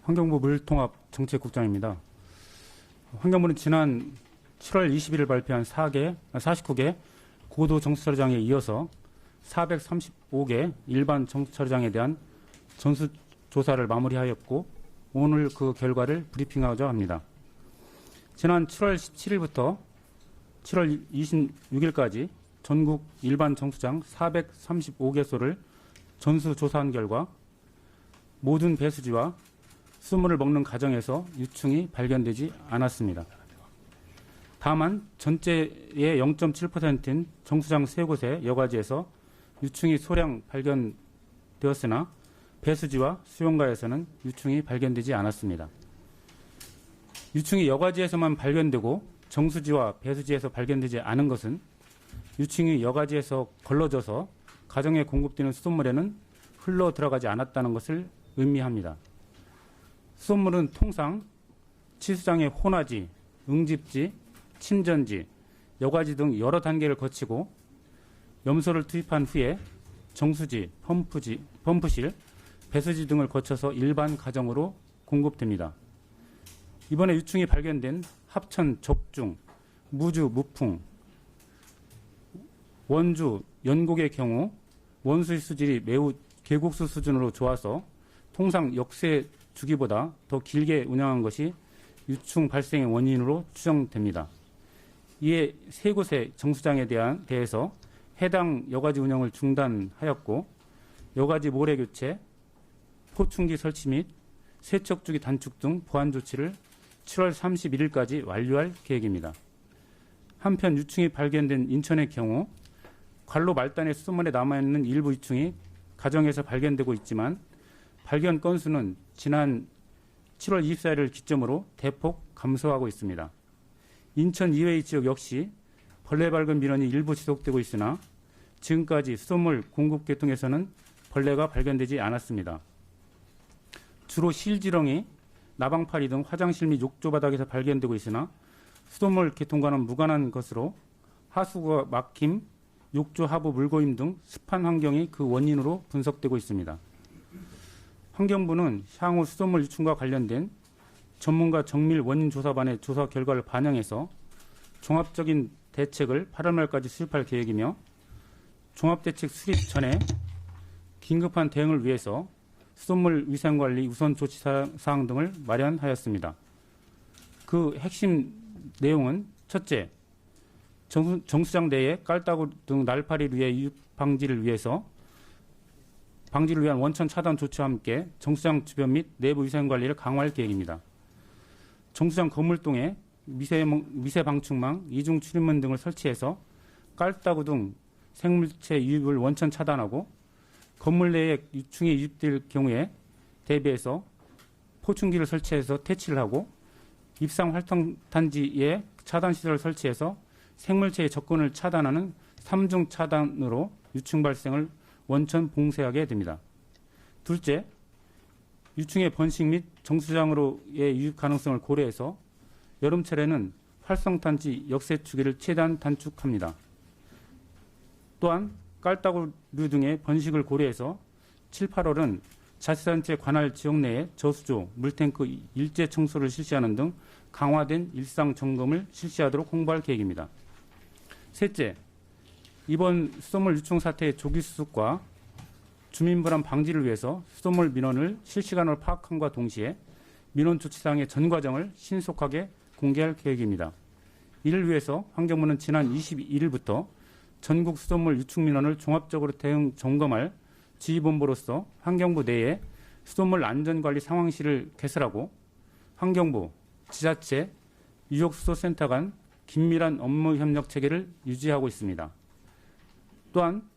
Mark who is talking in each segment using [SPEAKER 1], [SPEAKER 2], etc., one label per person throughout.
[SPEAKER 1] 환경부 물통합정책국장입니다. 환경부는 지난 7월 21일 발표한 49개 고도 정수처리장에 이어서 435개 일반 정수처리장에 대한 전수조사를 마무리하였고 오늘 그 결과를 브리핑하고자 합니다. 지난 7월 17일부터 7월 26일까지 전국 일반 정수장 435개소를 전수조사한 결과 모든 배수지와 수돗물을 먹는 가정에서 유충이 발견되지 않았습니다. 다만 전체의 0.7%인 정수장 3곳의 여과지에서 유충이 소량 발견되었으나 배수지와 수용가에서는 유충이 발견되지 않았습니다. 유충이 여과지에서만 발견되고 정수지와 배수지에서 발견되지 않은 것은 유충이 여과지에서 걸러져서 가정에 공급되는 수돗물에는 흘러 들어가지 않았다는 것을 의미합니다. 수돗물은 통상 치수장의 혼화지, 응집지, 침전지, 여과지 등 여러 단계를 거치고 염소를 투입한 후에 정수지, 펌프실, 배수지 등을 거쳐서 일반 가정으로 공급됩니다. 이번에 유충이 발견된 합천, 적중, 무주, 무풍, 원주, 연곡의 경우 원수의 수질이 매우 계곡수 수준으로 좋아서 통상 역세 주기보다 더 길게 운영한 것이 유충 발생의 원인으로 추정됩니다. 이에 세 곳의 정수장에 대해서 해당 여과지 운영을 중단하였고 여과지 모래 교체, 포충기 설치 및 세척주기 단축 등 보완 조치를 7월 31일까지 완료할 계획입니다. 한편 유충이 발견된 인천의 경우 관로 말단의 수돗물에 남아있는 일부 유충이 가정에서 발견되고 있지만 발견 건수는 지난 7월 24일을 기점으로 대폭 감소하고 있습니다. 인천 이외의 지역 역시 벌레 발견 민원이 일부 지속되고 있으나 지금까지 수돗물 공급 계통에서는 벌레가 발견되지 않았습니다. 주로 실지렁이, 나방파리 등 화장실 및 욕조 바닥에서 발견되고 있으나 수돗물 계통과는 무관한 것으로 하수구가 막힘, 욕조 하부 물고임 등 습한 환경이 그 원인으로 분석되고 있습니다. 환경부는 향후 수돗물 유충과 관련된 전문가 정밀 원인 조사반의 조사 결과를 반영해서 종합적인 대책을 8월 말까지 수립할 계획이며 종합대책 수립 전에 긴급한 대응을 위해서 수돗물 위생관리 우선 조치 사항 등을 마련하였습니다. 그 핵심 내용은 첫째, 정수장 내에 깔따구 등 날파리류의 유입 방지를 위한 원천 차단 조치와 함께 정수장 주변 및 내부 위생 관리를 강화할 계획입니다. 정수장 건물동에 미세 방충망, 이중 출입문 등을 설치해서 깔따구 등 생물체 유입을 원천 차단하고 건물 내에 유충이 유입될 경우에 대비해서 포충기를 설치해서 퇴치를 하고 입상 활동 단지에 차단 시설을 설치해서 생물체의 접근을 차단하는 3중 차단으로 유충 발생을 원천 봉쇄하게 됩니다. 둘째, 유충의 번식 및 정수장으로의 유입 가능성을 고려해서 여름철에는 활성탄지 역세 주기를 최대한 단축합니다. 또한 깔따구류 등의 번식을 고려해서 7, 8월은 자치단체 관할 지역 내에 저수조, 물탱크 일제 청소를 실시하는 등 강화된 일상 점검을 실시하도록 홍보할 계획입니다. 셋째, 이번 수돗물 유충 사태의 조기 수습과 주민 불안 방지를 위해서 수돗물 민원을 실시간으로 파악함과 동시에 민원 조치사항의 전 과정을 신속하게 공개할 계획입니다. 이를 위해서 환경부는 지난 21일부터 전국 수돗물 유충 민원을 종합적으로 대응 점검할 지휘본부로서 환경부 내에 수돗물 안전관리 상황실을 개설하고 환경부, 지자체, 유역수소센터 간 긴밀한 업무 협력 체계를 유지하고 있습니다. 또한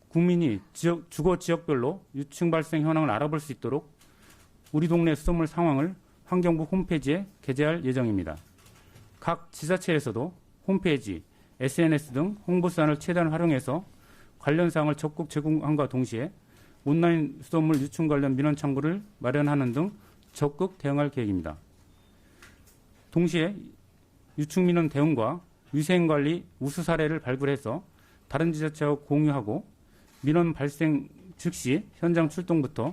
[SPEAKER 1] 국민이 주거 지역별로 유충 발생 현황을 알아볼 수 있도록 우리 동네 수돗물 상황을 환경부 홈페이지에 게재할 예정입니다. 각 지자체에서도 홈페이지, SNS 등 홍보수단을 최대한 활용해서 관련 사항을 적극 제공함과 동시에 온라인 수돗물 유충 관련 민원 창구를 마련하는 등 적극 대응할 계획입니다. 동시에 유충 민원 대응과 위생관리 우수 사례를 발굴해서 다른 지자체와 공유하고 민원 발생 즉시 현장 출동부터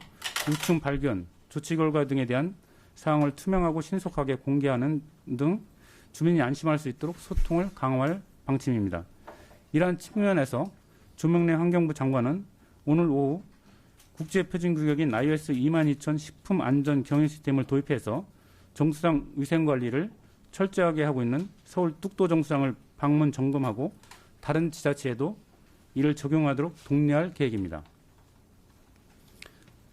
[SPEAKER 1] 유충 발견, 조치 결과 등에 대한 사항을 투명하고 신속하게 공개하는 등 주민이 안심할 수 있도록 소통을 강화할 방침입니다. 이러한 측면에서 조명래 환경부 장관은 오늘 오후 국제표준규격인 iOS 22000 식품안전 경영 시스템을 도입해서 정수장 위생관리를 철저하게 하고 있는 서울 뚝도 정수장을 방문 점검하고 다른 지자체에도 이를 적용하도록 독려할 계획입니다.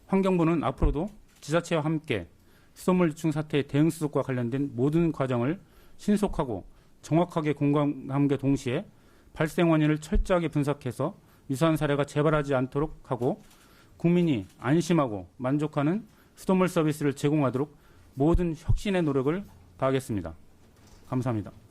[SPEAKER 1] 환경부는 앞으로도 지자체와 함께 수돗물 유충 사태의 대응 수습과 관련된 모든 과정을 신속하고 정확하게 공감함과 동시에 발생 원인을 철저하게 분석해서 유사한 사례가 재발하지 않도록 하고 국민이 안심하고 만족하는 수돗물 서비스를 제공하도록 모든 혁신의 노력을 다하겠습니다. 감사합니다.